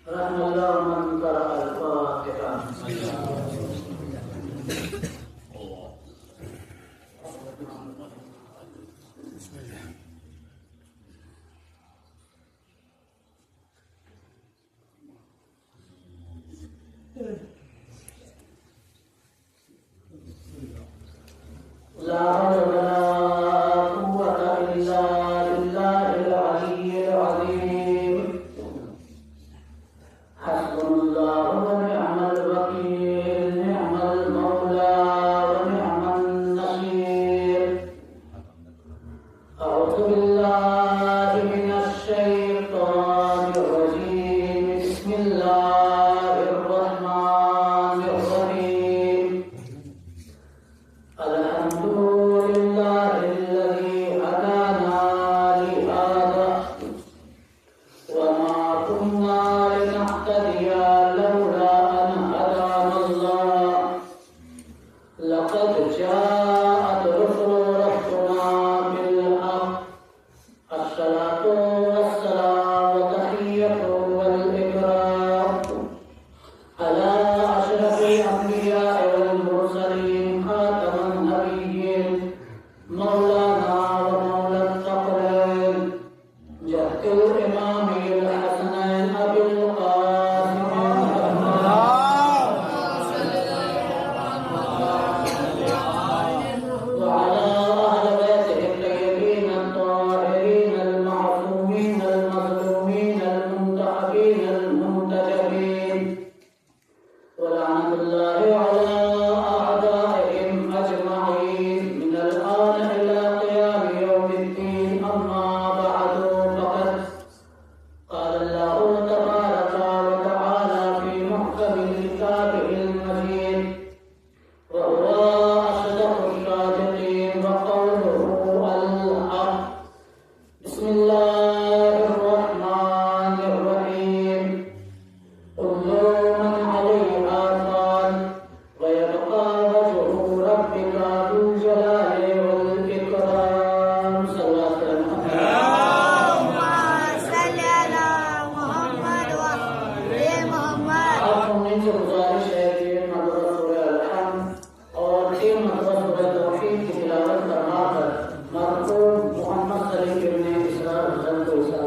رحم الله من قرأ الفاتحة. لا حول ولا قوة إلا بالله العلي العظيم. حسبنا الله ونعم الوكيل، نعم المولى ونعم النصير. أعوذ بالله من الشيطان الرجيم. بسم الله الرحمن الرحيم. الحمد لله الذي هدانا لهذا وما كنا لنهتدي لولا أن هدانا الله. لقد جاءت رسل ربنا بالحق. الصلاة والسلام وتحية والإكرام على أشرف الأنبياء والمرسلين، خاتم النبيين، مولانا ومولى الثقلين، جد الإمام الحسنين أبي القاسم محمد وعلى أهل بيته الطيبين الطاهرين المعصومين المظلومين المنتخبين المنتجبين، ولعنة الله على أعدائهم أجمعين من الآن إلى قيام يوم الدين. أما بعد، فقد قال الله تبارك وتعالى في محكم كتابه المجيد، وهو أصدق الصادقين وقوله الحق. بسم الله الرحمن الرحيم. كل من عليها فان ويبقى وجه ربك ذو الجلال والإكرام. صلى الله عليه وسلم. اللهم صل على محمد وعلى محمد. آپ نے جو گزارش ہے کہ مرتبہ سورہ الحمد اور 3 مرتبہ سورہ توحید کی تلاوت کروا کر مرحوم محمد سلیم ابن اسرار حسن کو اصال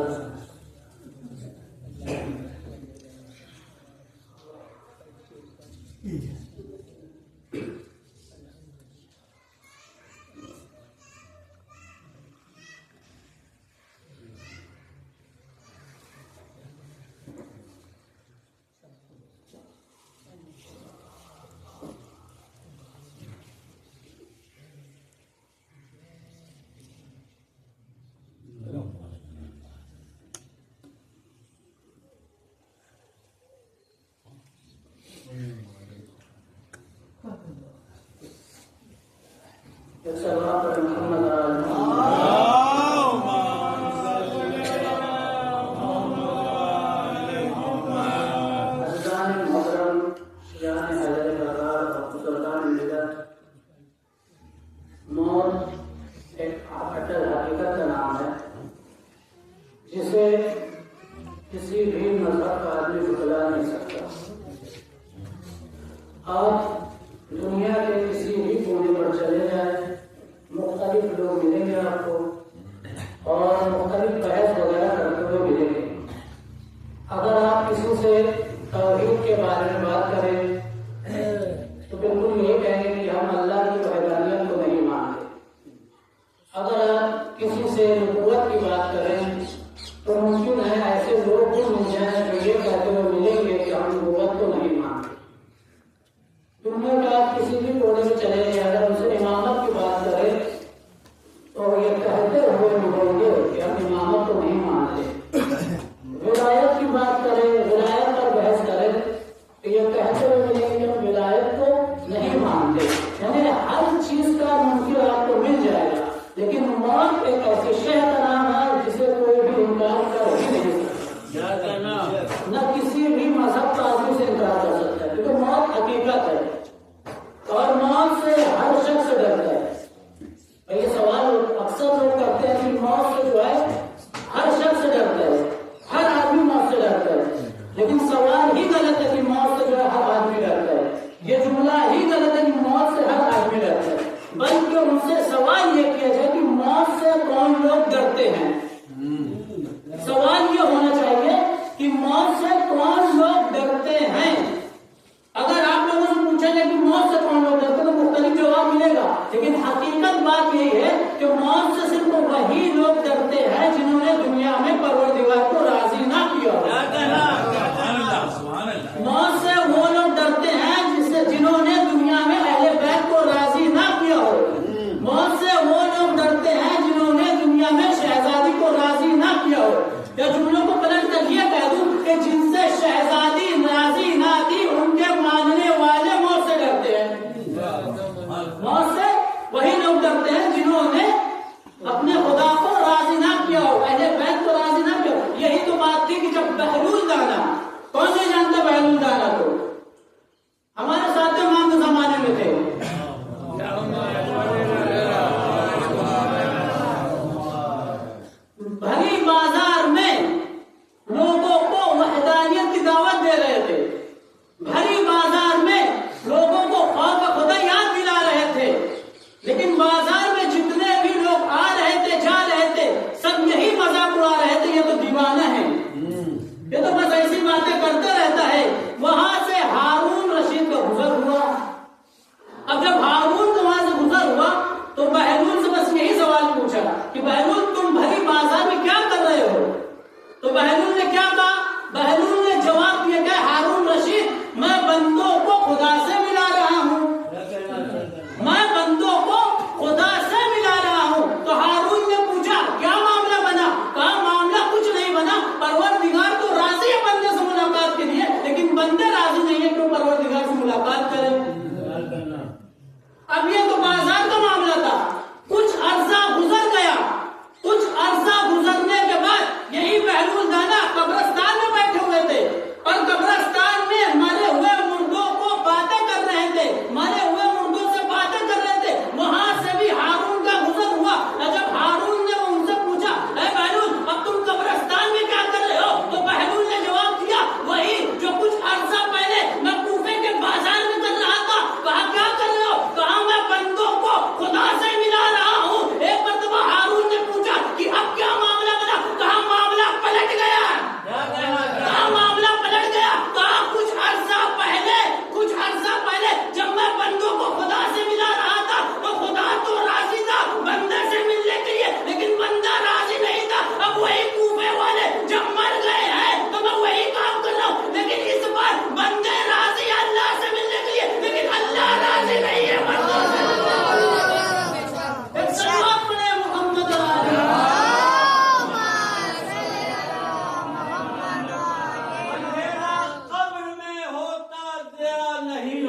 صلوات محمد آل محمد. عزیزان محترم، شیعان حیدر برقرار اور بزرگان ملت، موت ایک اٹل حقیقت کا نام ہے جسے کسی بھی مذہب کا آدمی جھٹلا نہیں سکتا. آپ دنیا کے کسی بھی کونے پر چلے جائیں، مختلف لوگ ملیں گے آپ کو اور مختلف بحث وغیرہ کرتے ہوئے ملیں گے. اگر آپ کسی سے توحید کے بارے میں بات کریں تو بالکل یہی کہیں گے کہ ہم اللہ کی وحدانیت کو نہیں مانتے. اگر آپ کسی سے نبوت کی بات کریں تو ممکن ہے ایسے لوگ بھی مل جائیں جو یہ کہتے ہوئے ملیں گے کہ ہم نبوت کو نہیں مانتے. دنیا کے آپ کسی بھی کونے میں چلے گئے، اگر ان سے امامت کی بات کریں تو یہ کہتے ہوئے ملیں گے کہ ہم امامت کو نہیں مانتے. ولایت کی بات کریں، ولایت پر بحث کریں تو یہ کہتے ہوئے ملیں گے کہ ہم ولایت کو نہیں مانتے. یعنی ہر چیز کا منکر آپ کو مل جائے گا، لیکن موت ایک ایسی شے کا نام ہے جسے کوئی بھی انکار کر ہی نہیں سکتا. نہ کسی بھی مذہب کا آدمی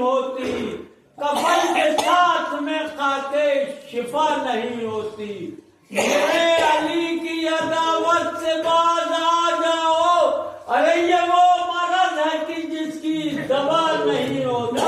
ہوتی، کفن کے ساتھ میں خاکے شفا نہیں ہوتی، میرے علی کی عداوت سے باز آ جاؤ، ارے یہ وہ مرض ہے کہ جس کی دوا نہیں ہوتی۔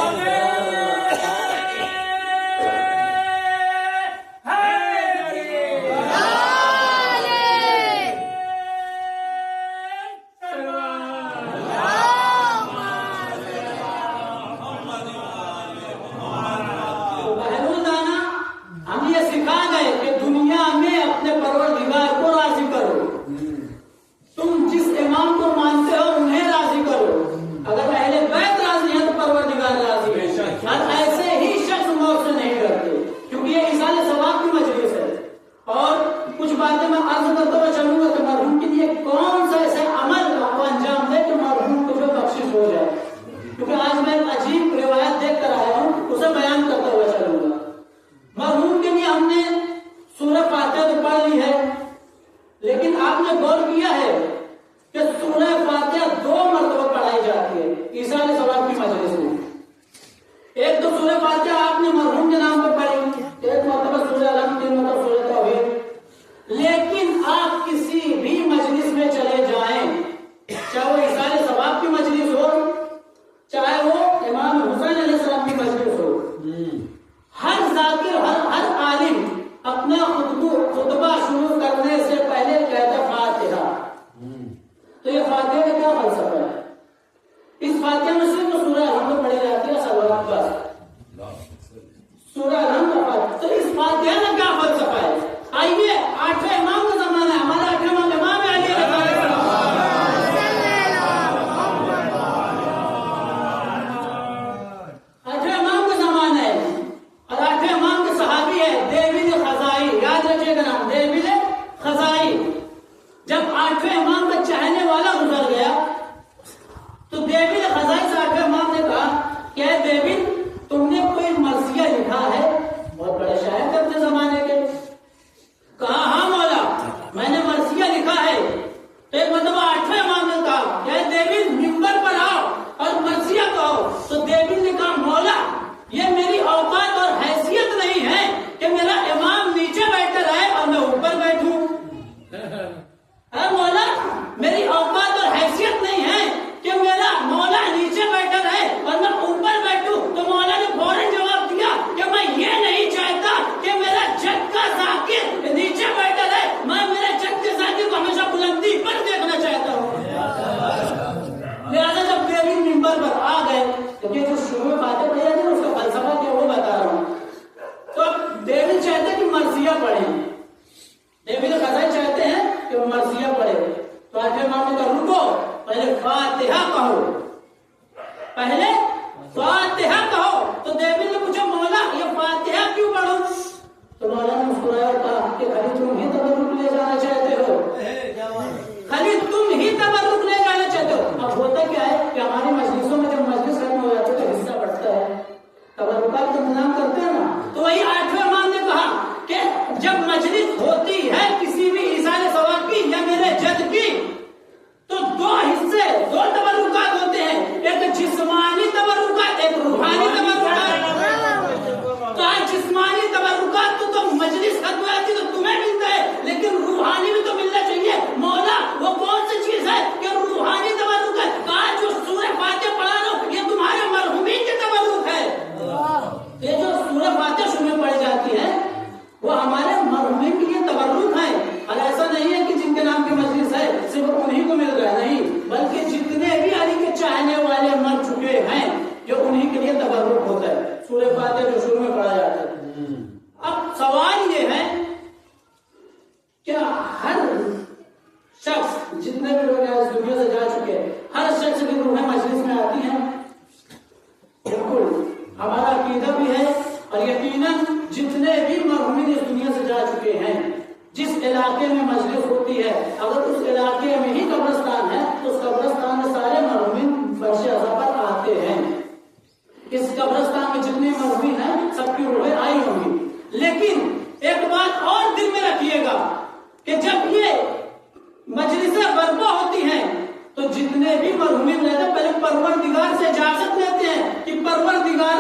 جتنے بھی مرحومین رہتے ہیں پہلے پروردگار سے اجازت لیتے ہیں کہ پروردگار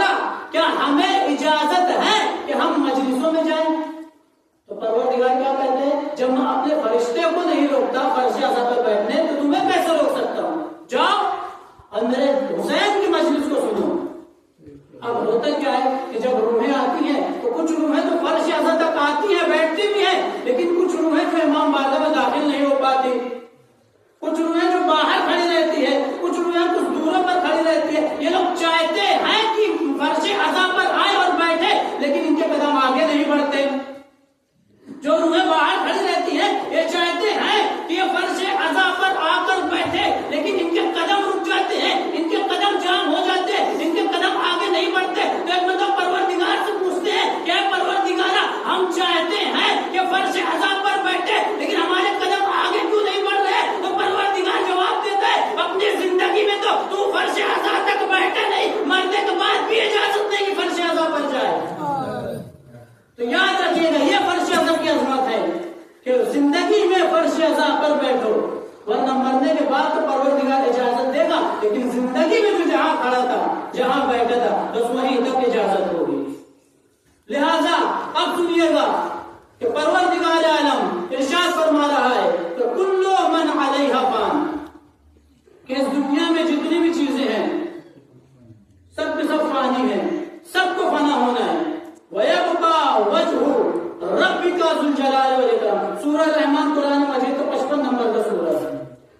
ہوتا کیا ہے کہ جب روحیں آتی ہیں تو کچھ روحیں تو فرش اعظم تک آتی ہیں، بیٹھتی بھی ہیں، لیکن کچھ روحیں جو امام بالا میں داخل نہیں ہو پاتی، کچھ روحیں جو باہر کھڑی رہتی ہے، کچھ روحیں کچھ دوروں پر کھڑی رہتی ہے. یہ لوگ چاہتے ہیں کہ فرش اعظم پر آئے اور بیٹھے، لیکن ان کے قدم آگے نہیں بڑھتے. جو روحیں باہر کھڑی رہتی ہیں یہ چاہتے ہیں کہ یہ فرش اعظم پر آ کر بیٹھے، لیکن ان کے قدم رک جاتے ہیں، ان کے قدم جام ہو جاتے ہیں، ان کے قدم آگے نہیں بڑھتے. تو ایک مطلب پروردگار سے پوچھتے ہیں کہ اے پروردگارا، ہم چاہتے ہیں کہ فرش اعظم پر بیٹھے، لیکن ہمارے قدم آگے کیوں نہیں بڑھ رہے؟ تو پروردگار جواب دیتا ہے اپنی زندگی میں تو فرش اعظم تک بیٹھے نہیں، مرنے کے بعد بھی اجازت نہیں کہ فرش اعظم پر جائے. تو یاد رکھیے گا یہ فرش اعظم کی عظمت ہے کہ زندگی میں فرش اعظم پر بیٹھو، ورنہ مرنے کے بعد تو پروردگار اجازت دے گا، لیکن زندگی میں جو جہاں کھڑا تھا، جہاں بیٹھا تھا، بس وہیں تک اجازت ہوگی. لہذا اب سنیے گا کہ پروردگار عالم ارشاد فرما رہا ہے کہ کل من علیہا فان، کہ اس دنیا میں جتنی بھی چیزیں ہیں سب کے سب فانی ہیں، سب کو فنا ہونا ہے. وَيَبْقَى وَجْهُ رَبِّكَ ذُو الْجَلَالِ وَالْإِكْرَامِ. سورہ رحمان قرآن مجید تو 55 نمبر کا سورہ ہے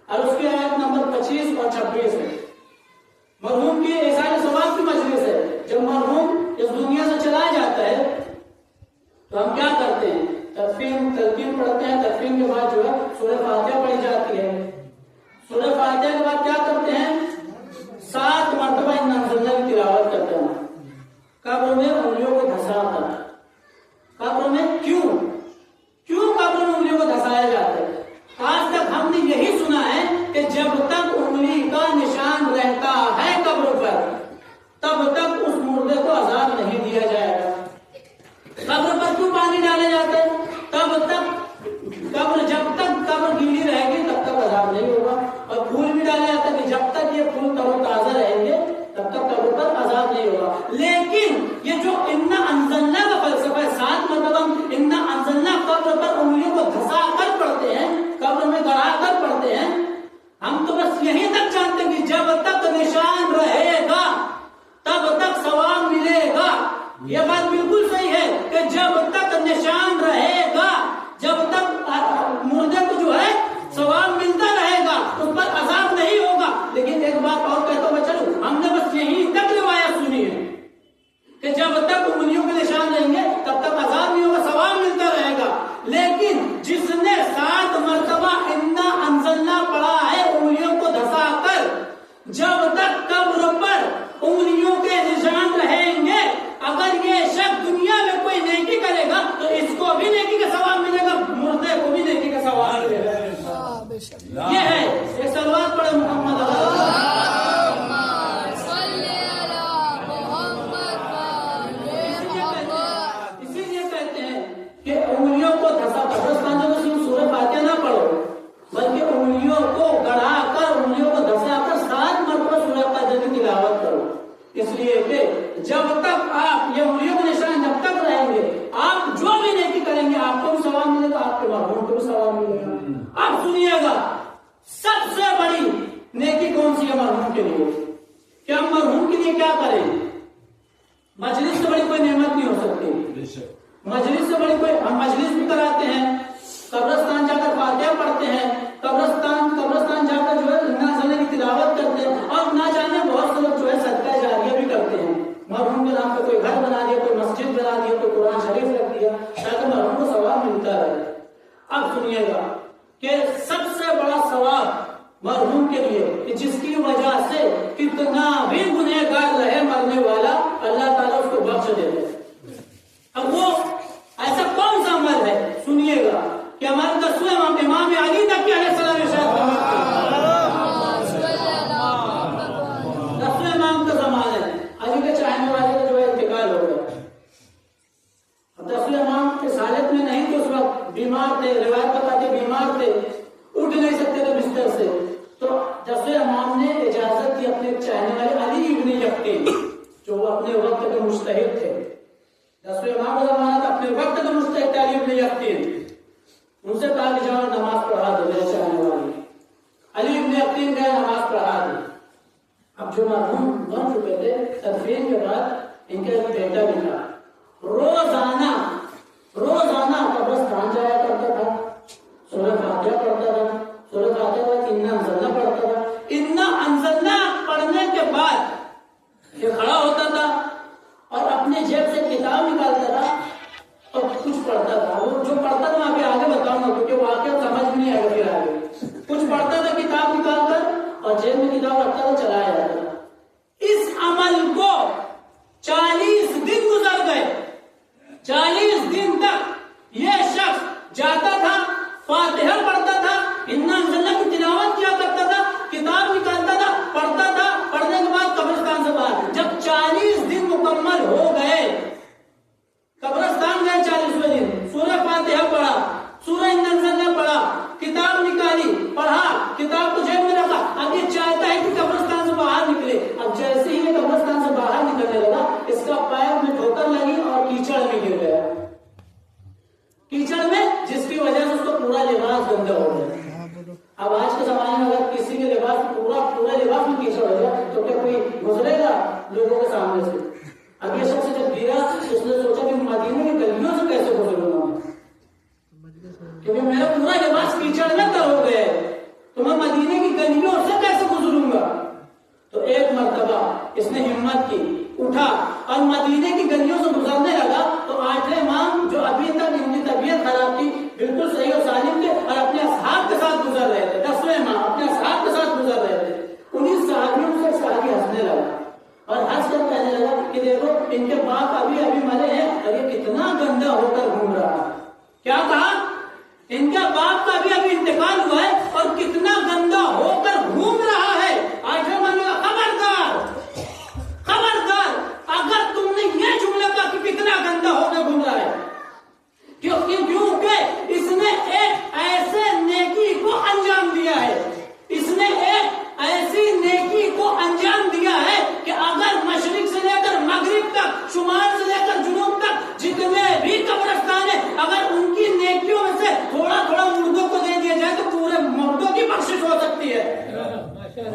اور اس کی آیت نمبر 25 اور 26 ہے. مرحوم کی احسان ثواب کی مجلس ہے. جب مرحوم اس دنیا سے چلا جاتا ہے تو ہم کیا کرتے ہیں؟ تلقین پڑھتے ہیں. تلقین کے بعد جو ہے سورہ فاتحہ پڑھی جاتی ہے. سورہ فاتحہ کے بعد کیا کرتے ہیں؟ 7 مرتبہ ان انزلنا کی تلاوت کرتے ہیں. قبر میں انگلیوں کو دھسا کر. قبر میں کیوں قبر میں انگلیوں کو دھسایا جاتا ہے؟ آج تک ہم نے یہی سنا ہے کہ جب تک انگلی کا نشان رہتا ہے قبر پر، تب تک اس مردے کو عذاب نہیں دیا جائے گا. قبر پر کیوں پانی ڈالا جاتا ہے؟ جب تک قبر گیلی رہے گی تب تک عذاب نہیں ہوگا. اور پھول بھی ڈالا جاتا ہے کہ جب تک یہ پھول تر و تازہ رہیں گے تب تک قبر پر عذاب نہیں ہوگا. لیکن یہ جو انا انزلنا کا فلسفہ ہے، 7 مرتبہ انا انزلنا قبر پر انگلیوں کو دھسا کر پڑھتے ہیں، قبر میں گڑا کر پڑھتے ہیں. ہم تو بس یہیں تک جانتے ہیں کہ جب تک نشان رہے گا تب تک ثواب ملے گا. یہ بات بالکل صحیح ہے کہ جب تک نشان رہے گا، جب تک مردے کو جو ہے ثواب ملتا رہے گا، اس پر عذاب نہیں ہوگا. لیکن ایک بات اور کہتا ہوں چلو، ہم نے بس یہیں تک روایت سنی ہے کہ جب تک انگلیوں کے نشان رہیں گے تب تک عذاب نہیں ہوگا، ثواب ملتا رہے گا. لیکن جس نے 7 مرتبہ انا انزلنا پڑھا ہے انگلیوں کو دھسا کر، جب تک قبر پر انگلیوں کے نشان رہیں گے، اگر یہ شخص دنیا میں کوئی نیکی کرے گا تو اس کو بھی نیکی کا ثواب ملے گا، مردے کو بھی نیکی کا ثواب ملے گا. یہ ہے ایک سلوات پڑھے محمد اسی لیے کہتے ہیں کہ انگلیوں کو دھسا قبرستان میں صرف سورہ فاتحہ نہ پڑھو، بلکہ انگلیوں کو گڑھا کر، انگلیوں کو دھسا کر 7 مرتبہ سورہ فاتحہ کی تلاوت کرو. اس لیے کہ جب تک آپ یہ انگلیوں کے نشان جب تک رہیں گے، آپ جو بھی نیکی کریں گے آپ کو بھی ثواب ملے گا، آپ کے مرحوم کو بھی ثواب ملے گا. اب سنیے گا سب سے بڑی نیکی کون سی ہے مرحوم کے لیے؟ کہ ہم مرحوم کے لیے کیا کریں؟ مجلس سے بڑی کوئی نعمت نہیں ہو سکتی. مجلس سے بڑی کوئی، ہم مجلس بھی کراتے ہیں، قبرستان جا کر فاتحہ پڑھتے ہیں، قبرستان جا کر جو ہے نازلے کی تلاوت کرتے ہیں، اور نہ جانے بہت سے لوگ جو ہے صدقہ جاریہ بھی کرتے ہیں. مرحوم کے نام پہ کوئی گھر بنا دیا، کوئی مسجد بنا دیا، کوئی قرآن شریف رکھ دیا تاکہ مرحوم کو ثواب ملتا رہے. اب سنیے گا کہ سب سے بڑا ثواب مرحوم کے لیے کہ جس کی وجہ سے کتنا بھی گنہگار رہے مرنے والا، اللہ تعالیٰ اس کو بخش دیتے. اب وہ ایسا کون سا عمل ہے؟ سنیے گا کہ ہمارے 10ویں امام علی تک علیہ السلام ارشاد فرماتے ہیں، 10ویں امام کا زمانہ ہے، علی کے چاہنے والے کا جو ہے انتقال ہو گیا. 10ویں امام کے حالت میں نہیں تھے، اس وقت بیمار تھے، روایت بتاتے بیمار تھے، اٹھ نہیں سکتے تھے بستر سے. تو 10ویں امام نے اجازت دی اپنے چاہنے والے علی ابن یقین، جو وہ اپنے وقت کے مجتہد تھے. 10ویں امام کا زمانہ تھا، اپنے وقت کے مجتہد علی ابن یقین. ان سے کہا کہ جاؤ نماز پڑھا دو میرے چاہنے والی. علی ابن یقین گئے، نماز پڑھا دی. اب جو مرحوم بن چکے تھے، تدفین کے بعد ان کے بزرگوں کے سامنے سے. اب یہ شخص جب گرا اس نے سوچا کہ مدینے کی گلیوں سے کیسے گزروں گا میں، کیونکہ میرا پورا لباس کیچڑ میں تر ہو گیا ہے، تو میں مدینے کی گلیوں سے کیسے گزروں گا. تو ایک مرتبہ اس نے ہمت کی، اٹھا اور مدینے کی گلیوں سے گزرنے لگا. تو 8 امام جو ابھی تک ان کی طبیعت خراب تھی بالکل صحیح اور سالم تھے اور اپنے اصحاب کے ساتھ گزر رہے تھے. 10ویں امام اپنے اصحاب کے ساتھ گزر رہے تھے. انہیں صحابیوں سے صحابی ہنسنے لگا اور ہنس کر کہنے لگا کہ دیکھو ان کے باپ ابھی مرے ہیں اور یہ کتنا گندا ہو کر گھوم رہا ہے. کیا کہا؟ ان کا باپ کا ابھی انتقال ہوا ہے اور کتنا گندا ہو کر گھوم رہا ہے. 8ویں امام نے خبردار خبردار اگر تم نے یہ جملہ کہا کہ کتنا گندا ہو کر گھوم رہا ہے، کیونکہ اس نے ایک ایسے نیکی کو انجام دیا ہے، اس نے ایک ایسی نیکی کو انجام دیا ہے کہ اگر مشرق سے لے کر مغرب تک، شمال سے لے کر جنوب تک جتنے بھی قبرستان ہیں، اگر ان کی نیکیوں میں سے تھوڑا تھوڑا مردوں کو دے دیا جائے تو پورے مردوں کی بخشش ہو سکتی ہے،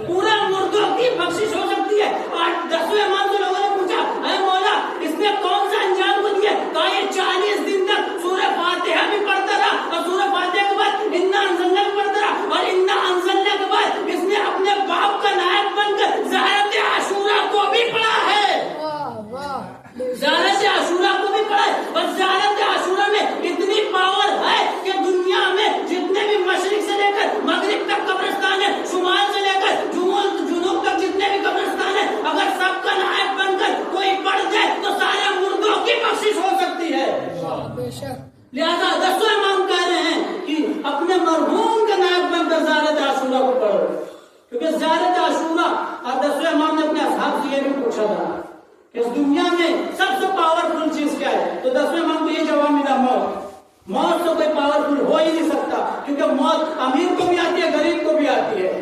پورا مردوں کی بخشش ہو سکتی ہے. اور 10ویں امام سے لوگوں نے پوچھا اے مولا اس نے کون سا انجام کو دیا؟ کہا یہ 40 دن تک سورہ فاتحہ بھی پڑھتا رہا اور سورہ فاتحہ کے بعد انا انزلنا بھی پڑھتا رہا اور انا انزلنا کے بعد اس نے اپنے باپ کا نائب بن کر زیارت عاشورہ کو بھی پڑھا ہے. زیارت عاشورہ کو بھی پڑھا ہے اور زیارت عاشورہ میں اتنی پاور ہے کہ دنیا میں جتنے بھی مشرق سے لے کر مغرب تک قبرستان ہے، شمال سے لے کر جنوب تک جتنے بھی قبرستان ہیں، اگر سب کا نائب بن کر کوئی پڑھ جائے تو سارے مردوں کی بخشش ہو سکتی ہے. لہذا 10ویں امام کہہ رہے ہیں کہ اپنے مرحوم کا نائب بن کر زیارت عاشورہ کو پڑھو، کیونکہ زیارت عاشورہ. اور 10ویں امام نے اپنے اصحاب سے یہ بھی پوچھا تھا کہ اس دنیا میں سب سے پاورفل چیز کیا ہے؟ تو 10ویں امام کو یہ جواب ملا موت. موت تو کوئی پاورفل ہو ہی نہیں سکتا، کیونکہ موت امیر کو بھی آتی ہے، غریب کو بھی آتی ہے،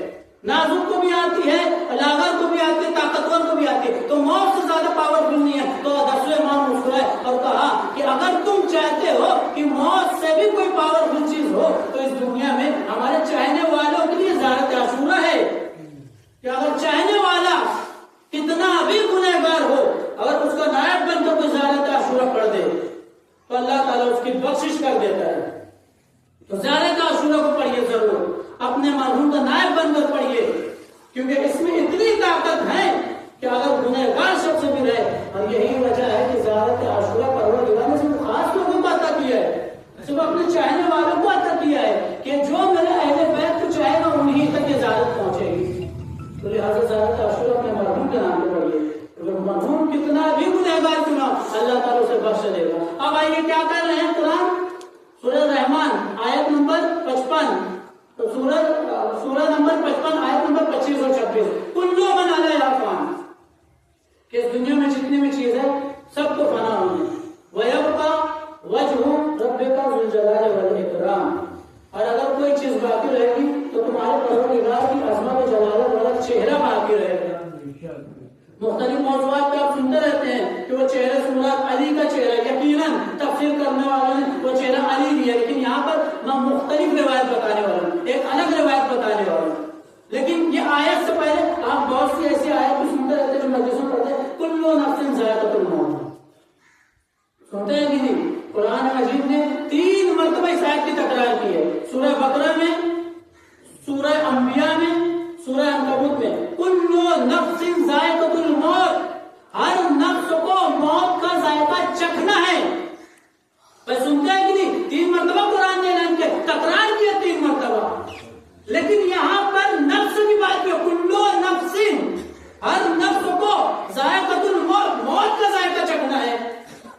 نازک کو بھی آتی ہے، لاغر کو بھی آتی ہے، طاقتور کو بھی آتی ہے. تو موت سے زیادہ پاورفل نہیں ہے. تو 10ویں امام مسکرائے اور کہا کہ اگر تم چاہتے ہو کہ موت سے بھی کوئی پاورفل چیز ہو تو اس دنیا میں ہمارے چاہنے والوں کے لیے زیارت عاشورہ ہے. کہ اگر چاہنے والا کتنا بھی گنہگار ہو، اگر اس کا نائب بن کر کوئی زیارت عاشورہ پڑھ دے تو اللہ تعالیٰ اس کی بخشش کر دیتا ہے. تو زیارت عاشورہ کو پڑھیے ضرور، اپنے مرحوم کا نائب بن کر پڑھیے، کیونکہ اس میں اتنی طاقت ہے کہ اگر گنہگار شخص بھی رہے. اور یہی وجہ ہے کہ زیارت عاشورہ پروردگار نے صرف خاص لوگوں کو عطا کیا ہے، صرف اپنے چاہنے والوں کو عطا کیا ہے کہ جو میرے اہل بیت کو چاہے گا انہی تک یہ زیارت پہنچے گی. تو لہٰذا زیارت عاشورہ اپنے مرحوم کے نام پہ پڑھیے، مرحوم کتنا بھی گنہگار کیوں نہ اللہ تعالیٰ اسے بخش دے گا. اب آئیے کیا کر رہے ہیں قرآن سورہ رحمان آیت نمبر 55، سورہ نمبر 55 آیت نمبر 25 اور 26. کلو من علیہا فان، کہ اس دنیا میں جتنی بھی چیز ہے سب کو فنا ہونا ہے. وَيَبْقَى وَجْهُ رَبِّكَ ذُو الْجَلَالِ وَالْإِكْرَامِ، اور اگر کوئی چیز باقی رہے گی تو تمہارے پروردگار کی عظمت و جلالت والا چہرہ باقی رہے گا. مختلف موضوعات پہ آپ سنتے رہتے ہیں کہ وہ چہرے سے مراد علی کا چہرہ، یقیناً تفسیر کرنے والوں نے وہ چہرہ علی دیا، لیکن یہاں پر میں مختلف روایت بتانے والا ہوں، ایک الگ روایت بتانے والا ہوں. لیکن یہ آیت سے پہلے آپ بہت سی ایسی آیت بھی سنتے رہتے ہیں جو مجلسوں پڑھتے ہیں، کلو نفس ذائقۃ الموت. سنتے ہیں کہ نہیں؟ قرآن مجید نے 3 مرتبہ اس آیت کی تکرار کی ہے، سورہ بقرہ میں، سورہ انبیاء میں، سورہ عنکبوت میں. کلو نفس ذائقۃ الموت، ہر نفس کو موت کا ذائقہ چکھنا ہے. بس سنتے ہیں کہ نہیں؟ 3 مرتبہ قرآن نے اعلان کیا، تکرار کیا 3 مرتبہ. لیکن یہاں پر نفس کی بات ہے، کلو نفس، ہر نفس کو ذائقۃ الموت، موت کا ذائقہ چکھنا ہے.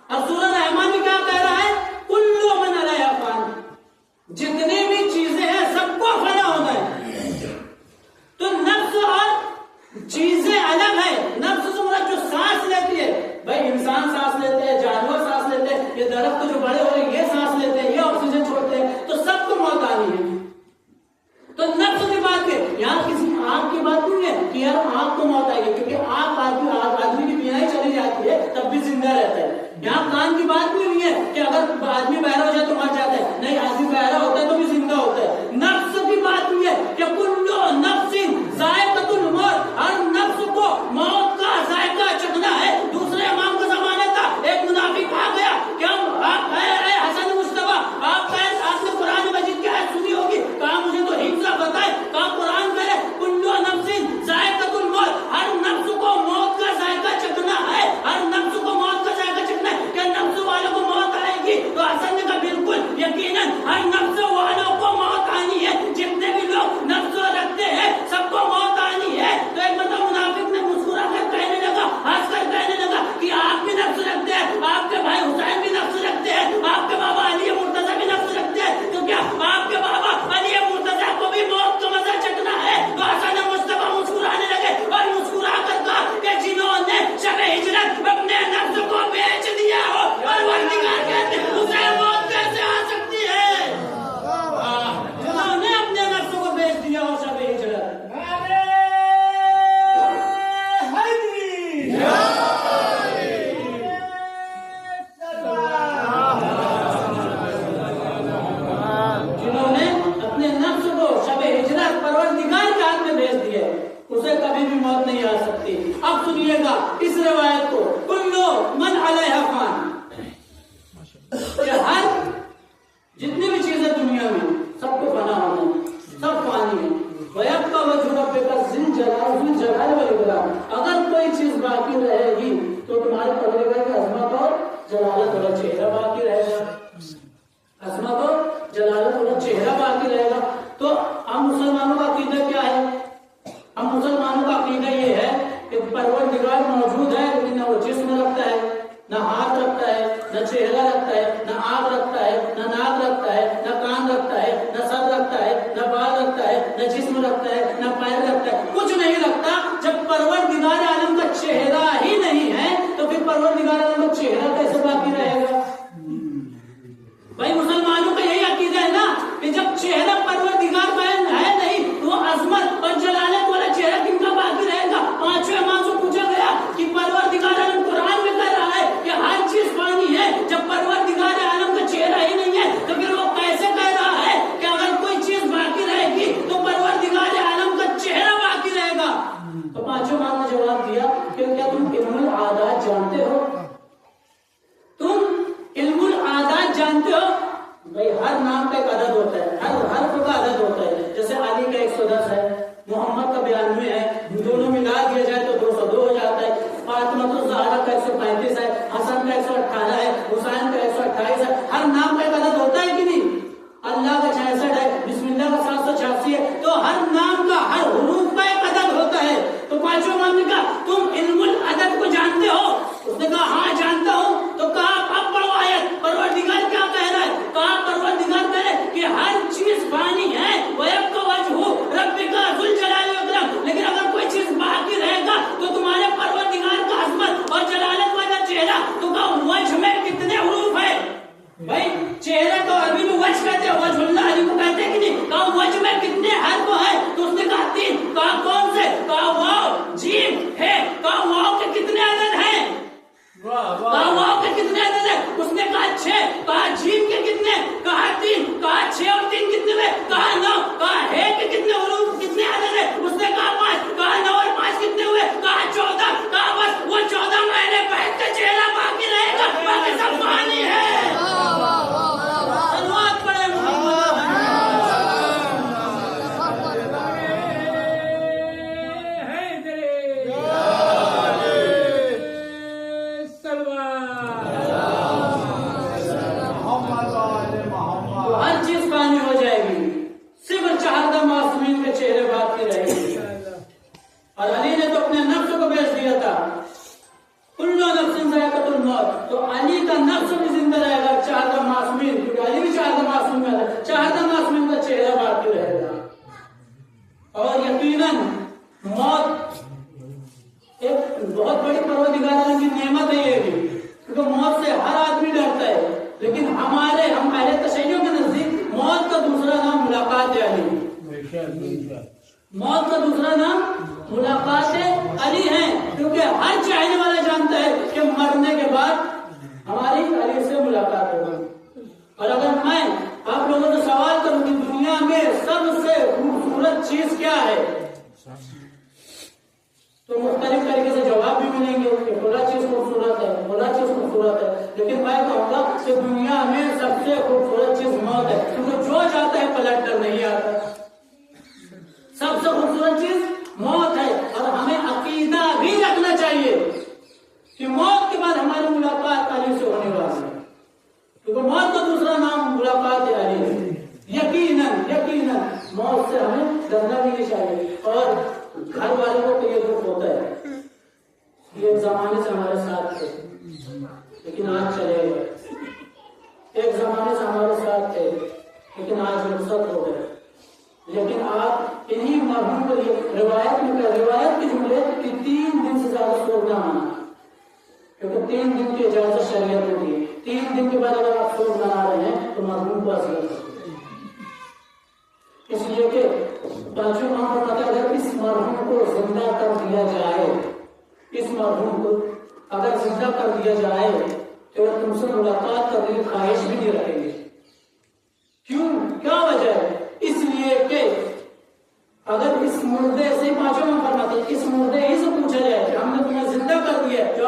اور سورہ رحمان میں کیا کہہ رہا ہے؟ کلو من علیہا فان، جتنی بھی چیزیں ہیں سب کو فنا ہونا ہے. تو نفس اور چیزیں الگ ہے. نفس سے مراد جو سانس لیتی ہے، بھائی انسان سانس لیتے ہیں، جانور سانس لیتے ہیں، یہ درخت جو بڑے ہو رہے ہیں یہ سانس لیتے ہیں، یہ آکسیجن چھوڑتے ہیں، تو سب کو موت آنی ہے. تو نفس کی بات ہے، یہاں کسی آنکھ کی بات نہیں ہے کہ یار آنکھ کو موت آئے گی، کیونکہ آدمی کی بینائی چلی جاتی ہے تب بھی زندہ رہتا ہے. یہاں کان کی بات بھی نہیں ہے کہ اگر آدمی بہرا ہو جائے تو مر جاتا ہے، نہیں، آدمی بہرا ہوتا ہے تو بھی زندہ ہوتا ہے. نفس کی بات نہیں ہے کہ کلو نفس ذائقۃ الموت، ہر نفس کو موت کا ذائقہ چکھنا روایت کو، کلو من علیہ فان، کہ ہر جتنی بھی چیزیں دنیا میں سب کو فنا ہونا ہے، سب فانی ہے. وَيَبْقَى وَجْهُ رَبِّكَ ذِو الْجَلَالِ وَالْإِكْرَامِ. اگر کوئی چیز باقی رہے گی تو تمہارے پروردگار کی عظمت اور جلالت والا چہرہ باقی رہے گا. عظمت اور جلالت والا چہرہ باقی رہے گا. تو ہم مسلمانوں کا عقیدہ کیا ہے؟ ہم مسلمانوں کا عقیدہ یہ ہے کہ پروردگار موجود ہے، لیکن نہ وہ جسم رکھتا ہے، نہ ہاتھ رکھتا ہے، نہ چہرہ رکھتا ہے، نہ آنکھ رکھتا ہے، نہ ناک رکھتا ہے، نہ کان رکھتا ہے، نہ سر رکھتا ہے، نہ بال رکھتا ہے، نہ جسم رکھتا ہے، نہ پیر رکھتا ہے، کچھ نہیں رکھتا. جب پروردگار عالم کا چہرہ ہی نہیں ہے تو پھر پروردگار عالم کا چہرہ کیسے باقی رہے گا؟ بھائی مسلمانوں کا یہی عقیدہ ہے نا کہ جب چہرہ پروردگار کا ہے نہیں تو وہ عظمت اور جلالت والا چہرہ کن کا باقی رہے گا؟ پانچویں امام سے پوچھا گیا کہ پروردگار عالم قرآن میں کہہ رہا ہے کہ ہر چیز فانی ہے، جب پروردگار عالم کا چہرہ ہی نہیں ہے تو پھر وہ کیسے کہہ رہا ہے کہ اگر کوئی چیز باقی رہے گی تو پروردگار عالم کا چہرہ باقی رہے گا؟ تو پانچویں امام نے جواب دیا کہ کیا تم علم العادات جانتے ہو؟ تم علم العادات جانتے ہو؟ بھائی ہر نام کا ایک عدد ہوتا ہے، ہر حرف کا عدد ہوتا ہے. جیسے علی کا 110 ہے، محمد کا 92 ہے، دونوں ملا دیا جائے تو 202 ہو جاتا ہے. فاطمہ الزہرا کا 135 ہے، حسن کا 118 ہے، حسین کا 128 ہے. ہر نام کا ایک عدد ہوتا ہے کہ نہیں؟ اللہ کا 66 ہے، بسم اللہ کا 786 ہے. تو ہر نام کا، ہر حروف کا ایک عدد ہوتا ہے. تو پانچوں امام نے کہا تم علم العدد کو جانتے ہو؟ اس نے کہا ہاں جانتا ہوں. تو کہا اب پڑھو آیت، پروردگار کیا کہہ رہا ہے؟ کہا پروردگار کہہ رہا ہے کہ ہر چیز فانی ہے، وَيَبْقَى وَجْهُ رَبِّكَ ذُو الْجَلَالِ وَالْإِكْرَامِ. لیکن اگر کوئی چیز باقی رہے گا تو تمہارے پروردگار کا عظمت اور جلالت والا چہرہ. تو کہا وجہ میں کتنے حروف ہے؟ بھائی چہرہ تو عربی میں وجہ کہتے ہیں، وجہ اللہ علی کو کہتے ہیں کہ نہیں؟ کہا وجہ میں کتنے حرف ہے؟ تو اس نے کہا 3. کہا کون سے؟ کہا واو جیم ہے. کہا واو کے کتنے عدد ہیں؟ کہا واو کے کتنے عدد ہیں؟ اس نے کہا 6. کہا جیم کے کتنے؟ کہا 3. کہا 6 اور 3 کتنے ہوئے؟ کہا 9. کہا ہے کے کتنے حروف کتنے عدد ہیں؟ اس نے کہا 5. کہا 9 اور 5 کتنے ہوئے؟ کہا 14. کہا بس وہ 14 مہینے پہلے کا چہرہ باقی رہے گا، باقی سب فانی ہے. اور علی نے تو اپنے نفس کو بیچ دیا تھا، کل نفس ذائقۃ الموت. تو علی کا نفس بھی زندہ رہے گا، چہارہ معصومین، کیونکہ علی بھی چہارہ معصوم میں ہے، چہارہ معصومین کا چہرہ باقی رہے گا. اور یقیناً موت ایک بہت بڑی پروردگار عالم کی نعمت ہے یہ بھی، کیونکہ موت سے ہر آدمی ڈرتا ہے. لیکن ہم اہل تشیع کے نزدیک موت کا دوسرا نام ملاقات علی. موت کا دوسرا نام ملاقات علی ہے، کیونکہ ہر چاہنے والا جانتا ہے کہ مرنے کے بعد ہماری علی سے ملاقات ہوگی. اور اگر میں آپ لوگوں سے سوال کروں کہ دنیا میں سب سے خوبصورت چیز کیا ہے تو مختلف طریقے سے جواب بھی ملیں گے کہ بڑا چیز خوبصورت ہے، بڑا چیز خوبصورت ہے. لیکن میں کہوں گا کہ دنیا میں سب سے خوبصورت چیز موت ہے، کیونکہ جو جاتا ہے پلٹ کر نہیں آتا. سب سے خوبصورت چیز موت ہے. اور ہمیں عقیدہ بھی رکھنا چاہیے کہ موت کے بعد ہماری ملاقات علی سے ہونے والی ہے، کیونکہ موت کا دوسرا نام ملاقات علی ہے. یقیناً موت سے ہمیں ڈرنا بھی نہیں چاہیے. اور گھر والوں کو تو یہ دکھ ہوتا ہے، یہ زمانے سے ہمارے ساتھ تھے لیکن آج چلے گئے، ایک زمانے سے ہمارے ساتھ تھے لیکن آج رخصت ہو گئے. لیکن آپ انہی مرحوم کو روایت کے جملے کہ 3 دن سے زیادہ سوگ نہ آنا، کیونکہ 3 دن کی اجازت شریعت ہوتی ہے. 3 دن کے بعد اگر آپ سوگ نہ آ رہے ہیں تو مرحوم کو اذیت ہوتی ہے. اس لیے کہ پانچویں امام کو پتہ اگر اس مرحوم کو زندہ کر دیا جائے، اس مرحوم کو اگر زندہ کر دیا جائے تو تم سے ملاقات کرنے کی خواہش بھی نہیں رکھیں گے. کیا وجہ ہے؟ اس لیے کہ اگر اس مردے سے پانچوں میں فرماتے اس مردے ہی سے پوچھا جائے کہ ہم نے تمہیں زندہ کر دیا، جو